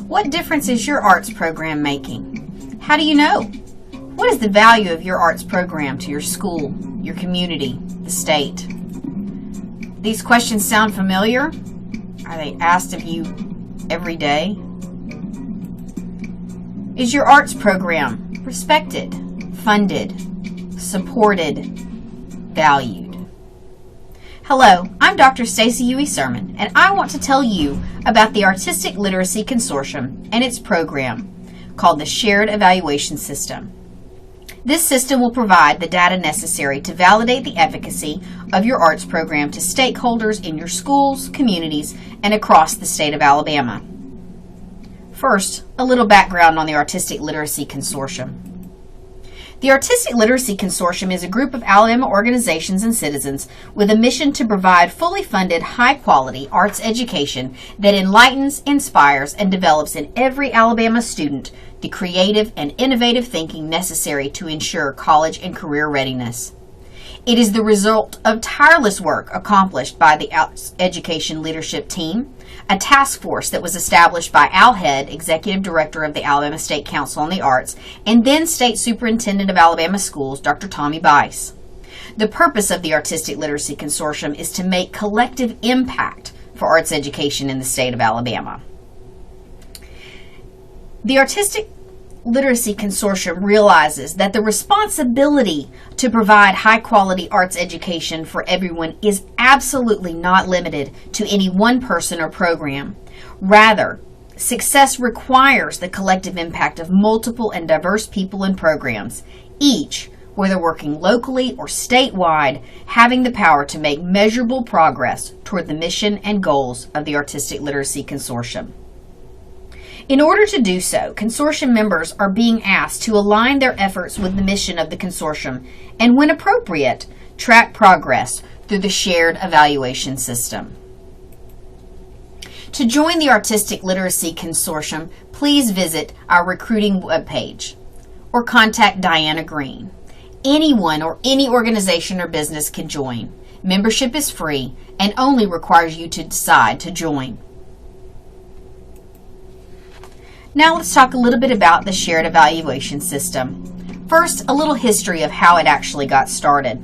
What difference is your arts program making? How do you know? What is the value of your arts program to your school, your community, the state? These questions sound familiar? Are they asked of you every day? Is your arts program respected, funded, supported, valued? Hello, I'm Dr. Stacy Huey Sermon, and I want to tell you about the Artistic Literacy Consortium and its program called the Shared Evaluation System. This system will provide the data necessary to validate the efficacy of your arts program to stakeholders in your schools, communities, and across the state of Alabama. First, a little background on the Artistic Literacy Consortium. The Artistic Literacy Consortium is a group of Alabama organizations and citizens with a mission to provide fully funded, high-quality arts education that enlightens, inspires, and develops in every Alabama student the creative and innovative thinking necessary to ensure college and career readiness. It is the result of tireless work accomplished by the Arts Education Leadership Team, a task force that was established by Al Head, Executive Director of the Alabama State Council on the Arts, and then State Superintendent of Alabama Schools, Dr. Tommy Bice. The purpose of the Artistic Literacy Consortium is to make collective impact for arts education in the state of Alabama. The Artistic Literacy Consortium realizes that the responsibility to provide high-quality arts education for everyone is absolutely not limited to any one person or program. Rather, success requires the collective impact of multiple and diverse people and programs, each, whether working locally or statewide, having the power to make measurable progress toward the mission and goals of the Artistic Literacy Consortium. In order to do so, consortium members are being asked to align their efforts with the mission of the consortium and, when appropriate, track progress through the shared evaluation system. To join the Artistic Literacy Consortium, please visit our recruiting webpage or contact Diana Green. Anyone or any organization or business can join. Membership is free and only requires you to decide to join. Now let's talk a little bit about the shared evaluation system. First, a little history of how it actually got started.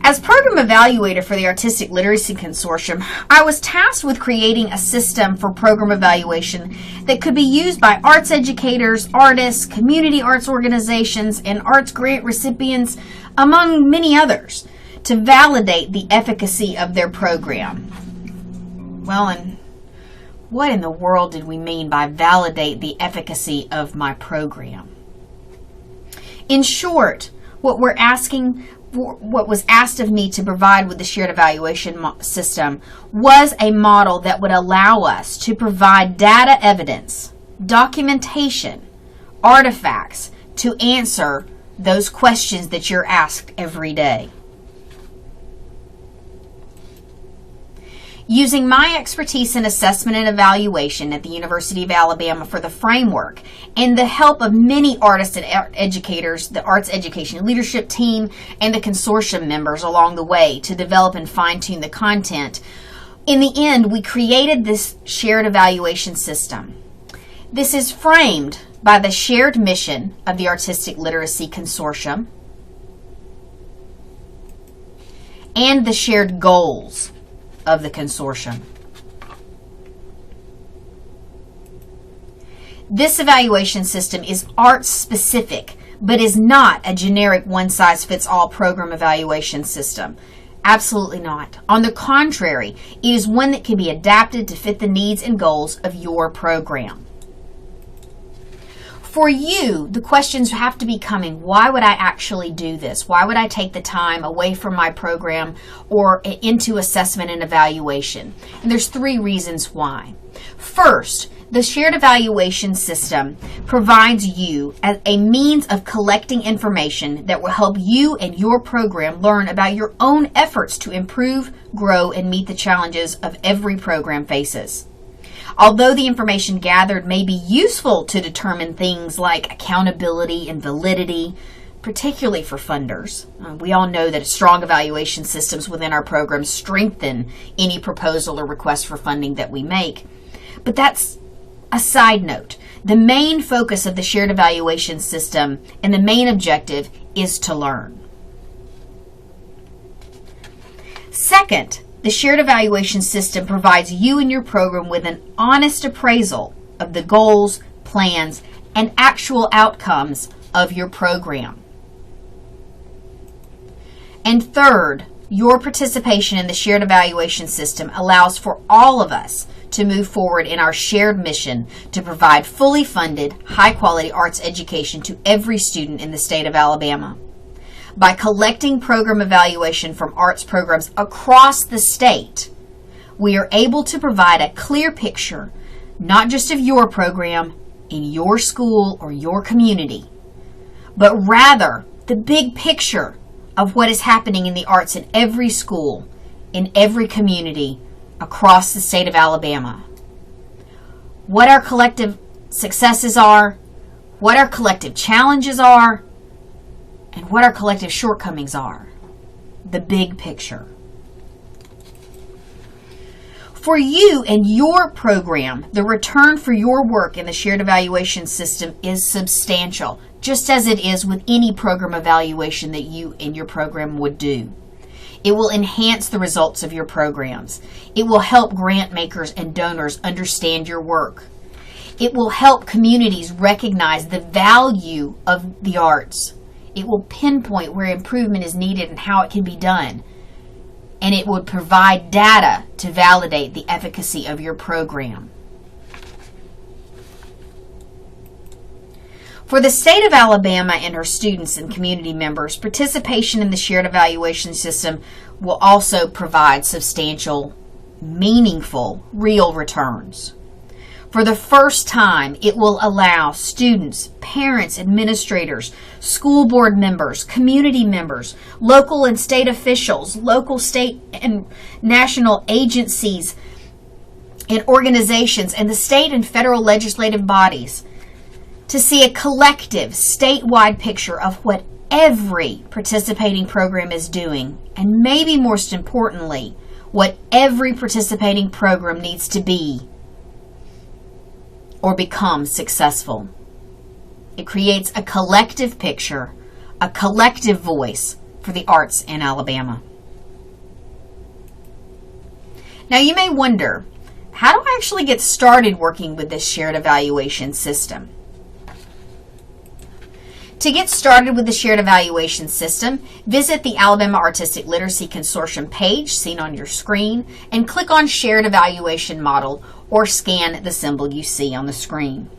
As program evaluator for the Artistic Literacy Consortium, I was tasked with creating a system for program evaluation that could be used by arts educators, artists, community arts organizations, and arts grant recipients, among many others, to validate the efficacy of their program. Well, and what in the world did we mean by validate the efficacy of my program? In short, what was asked of me to provide with the shared evaluation system was a model that would allow us to provide data evidence, documentation, artifacts to answer those questions that you're asked every day. Using my expertise in assessment and evaluation at the University of Alabama for the framework and the help of many artists and educators, the Arts Education Leadership Team, and the consortium members along the way to develop and fine-tune the content, in the end, we created this shared evaluation system. This is framed by the shared mission of the Artistic Literacy Consortium and the shared goals of the consortium. This evaluation system is arts specific, but is not a generic one-size-fits-all program evaluation system. Absolutely not. On the contrary, it is one that can be adapted to fit the needs and goals of your program. For you, the questions have to be coming, why would I actually do this? Why would I take the time away from my program or into assessment and evaluation? And there's 3 reasons why. First, the shared evaluation system provides you as a means of collecting information that will help you and your program learn about your own efforts to improve, grow, and meet the challenges of every program faces. Although the information gathered may be useful to determine things like accountability and validity, particularly for funders. We all know that strong evaluation systems within our programs strengthen any proposal or request for funding that we make. But that's a side note. The main focus of the shared evaluation system and the main objective is to learn. Second, the shared evaluation system provides you and your program with an honest appraisal of the goals, plans, and actual outcomes of your program. And third, your participation in the shared evaluation system allows for all of us to move forward in our shared mission to provide fully funded, high-quality arts education to every student in the state of Alabama. By collecting program evaluation from arts programs across the state, we are able to provide a clear picture, not just of your program in your school or your community, but rather the big picture of what is happening in the arts in every school, in every community across the state of Alabama. What our collective successes are, what our collective challenges are, and what our collective shortcomings are. The big picture. For you and your program, the return for your work in the shared evaluation system is substantial, just as it is with any program evaluation that you and your program would do. It will enhance the results of your programs. It will help grant makers and donors understand your work. It will help communities recognize the value of the arts. It will pinpoint where improvement is needed and how it can be done. And it would provide data to validate the efficacy of your program. For the state of Alabama and her students and community members, participation in the shared evaluation system will also provide substantial, meaningful, real returns. For the first time, it will allow students, parents, administrators, school board members, community members, local and state officials, local, state, and national agencies and organizations, and the state and federal legislative bodies to see a collective, statewide picture of what every participating program is doing, and maybe most importantly, what every participating program needs to be or become successful. It creates a collective picture, a collective voice for the arts in Alabama. Now you may wonder, how do I actually get started working with this shared evaluation system? To get started with the shared evaluation system, visit the Alabama Artistic Literacy Consortium page seen on your screen and click on Shared Evaluation Model or scan the symbol you see on the screen.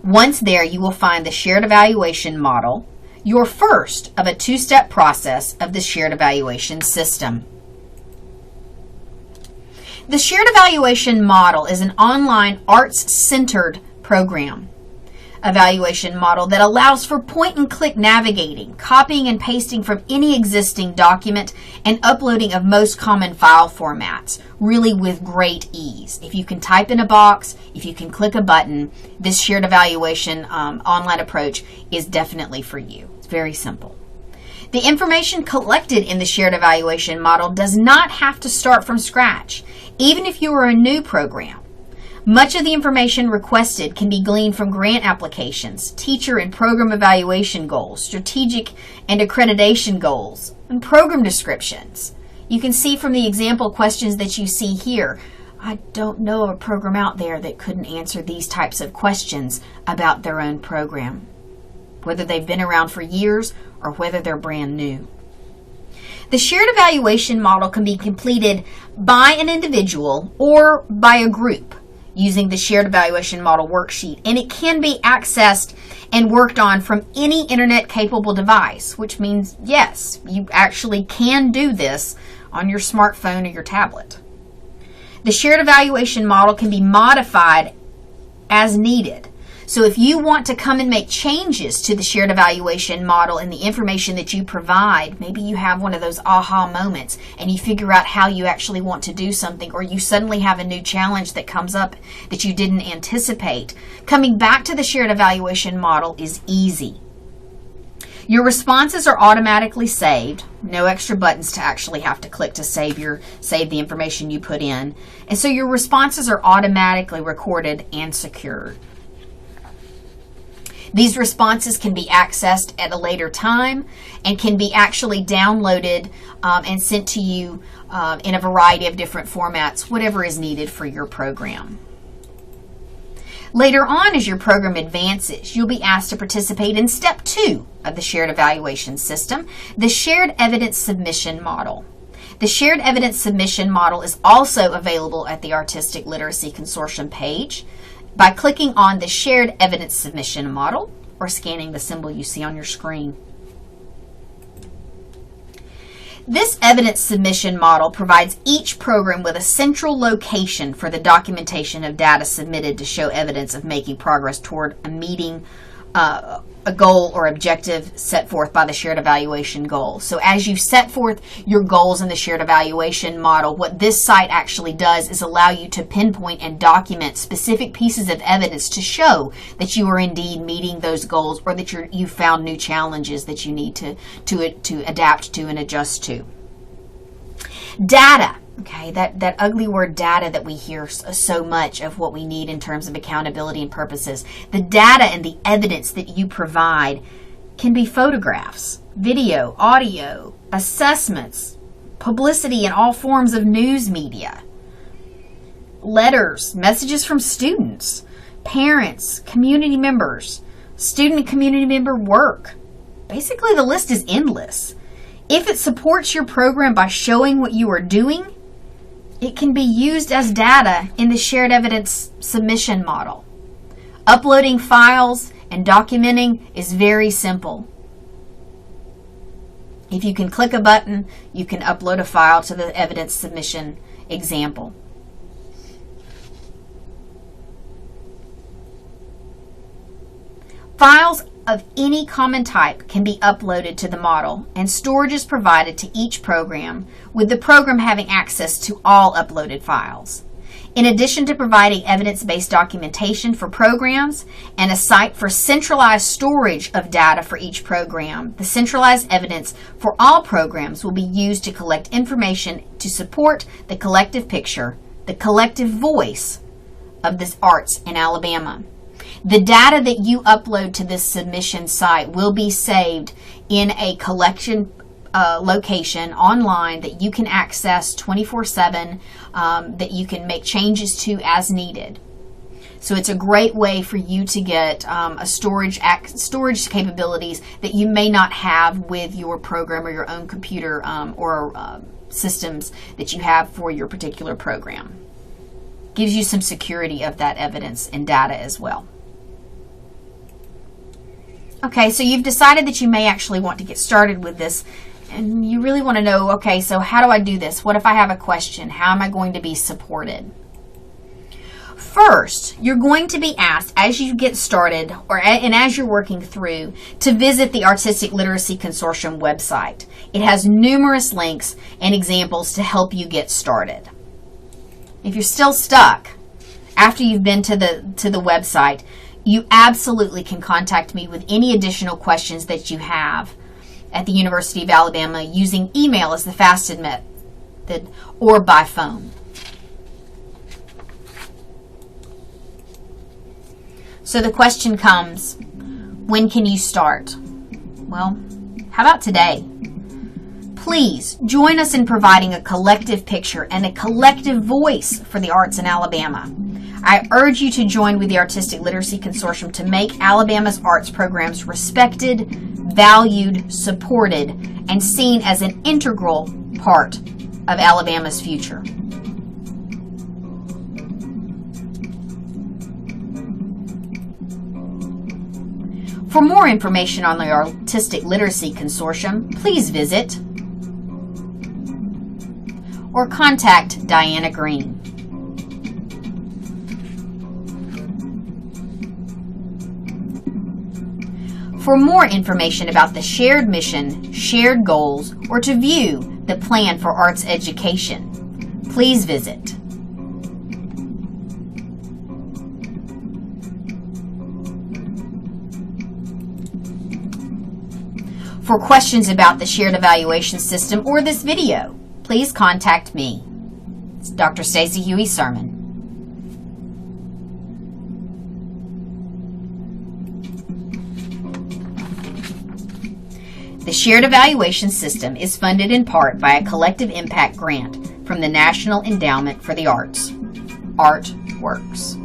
Once there, you will find the Shared Evaluation Model, your first of a two-step process of the shared evaluation system. The Shared Evaluation Model is an online arts-centered program evaluation model that allows for point-and-click navigating, copying and pasting from any existing document, and uploading of most common file formats, really with great ease. If you can type in a box, if you can click a button, this shared evaluation online approach is definitely for you. It's very simple. The information collected in the shared evaluation model does not have to start from scratch, even if you are a new program. Much of the information requested can be gleaned from grant applications, teacher and program evaluation goals, strategic and accreditation goals, and program descriptions. You can see from the example questions that you see here, I don't know of a program out there that couldn't answer these types of questions about their own program, whether they've been around for years or whether they're brand new. The shared evaluation model can be completed by an individual or by a group using the shared evaluation model worksheet, and it can be accessed and worked on from any internet capable device, which means yes, you actually can do this on your smartphone or your tablet. The shared evaluation model can be modified as needed. So if you want to come and make changes to the shared evaluation model and the information that you provide, maybe you have one of those aha moments and you figure out how you actually want to do something, or you suddenly have a new challenge that comes up that you didn't anticipate, coming back to the shared evaluation model is easy. Your responses are automatically saved. No extra buttons to actually have to click to save the information you put in. And so your responses are automatically recorded and secured. These responses can be accessed at a later time and can be actually downloaded and sent to you in a variety of different formats, whatever is needed for your program. Later on, as your program advances, you'll be asked to participate in Step 2 of the Shared Evaluation System, the Shared Evidence Submission Model. The Shared Evidence Submission Model is also available at the Artistic Literacy Consortium page by clicking on the Shared Evidence Submission Model or scanning the symbol you see on your screen. This evidence submission model provides each program with a central location for the documentation of data submitted to show evidence of making progress toward a meeting a goal or objective set forth by the shared evaluation goal. So as you set forth your goals in the shared evaluation model, what this site actually does is allow you to pinpoint and document specific pieces of evidence to show that you are indeed meeting those goals, or that you found new challenges that you need to adapt to and adjust to. Data. Okay, that ugly word data that we hear so much of what we need in terms of accountability and purposes. The data and the evidence that you provide can be photographs, video, audio, assessments, publicity in all forms of news media, letters, messages from students, parents, community members, student and community member work. Basically, the list is endless. If it supports your program by showing what you are doing, it can be used as data in the shared evidence submission model. Uploading files and documenting is very simple. If you can click a button, you can upload a file to the evidence submission example. Files of any common type can be uploaded to the model, and storage is provided to each program, with the program having access to all uploaded files. In addition to providing evidence-based documentation for programs and a site for centralized storage of data for each program, the centralized evidence for all programs will be used to collect information to support the collective picture, the collective voice of the arts in Alabama. The data that you upload to this submission site will be saved in a collection location online that you can access 24/7, that you can make changes to as needed. So it's a great way for you to get storage capabilities that you may not have with your program or your own computer or systems that you have for your particular program. Gives you some security of that evidence and data as well. Okay, so you've decided that you may actually want to get started with this, and you really want to know, okay, so how do I do this? What if I have a question? How am I going to be supported? First, you're going to be asked as you get started and as you're working through to visit the Artistic Literacy Consortium website. It has numerous links and examples to help you get started. If you're still stuck after you've been to the website, you absolutely can contact me with any additional questions that you have at the University of Alabama using email as the fastest method or by phone. So the question comes, when can you start? Well, how about today? Please join us in providing a collective picture and a collective voice for the arts in Alabama. I urge you to join with the Artistic Literacy Consortium to make Alabama's arts programs respected, valued, supported, and seen as an integral part of Alabama's future. For more information on the Artistic Literacy Consortium, please visit or contact Diana Green. For more information about the shared mission, shared goals, or to view the plan for arts education, please visit For questions about the shared evaluation system or this video, please contact me. It's Dr. Stacey Huey Sermon. The Shared Evaluation System is funded in part by a collective impact grant from the National Endowment for the Arts. Art Works.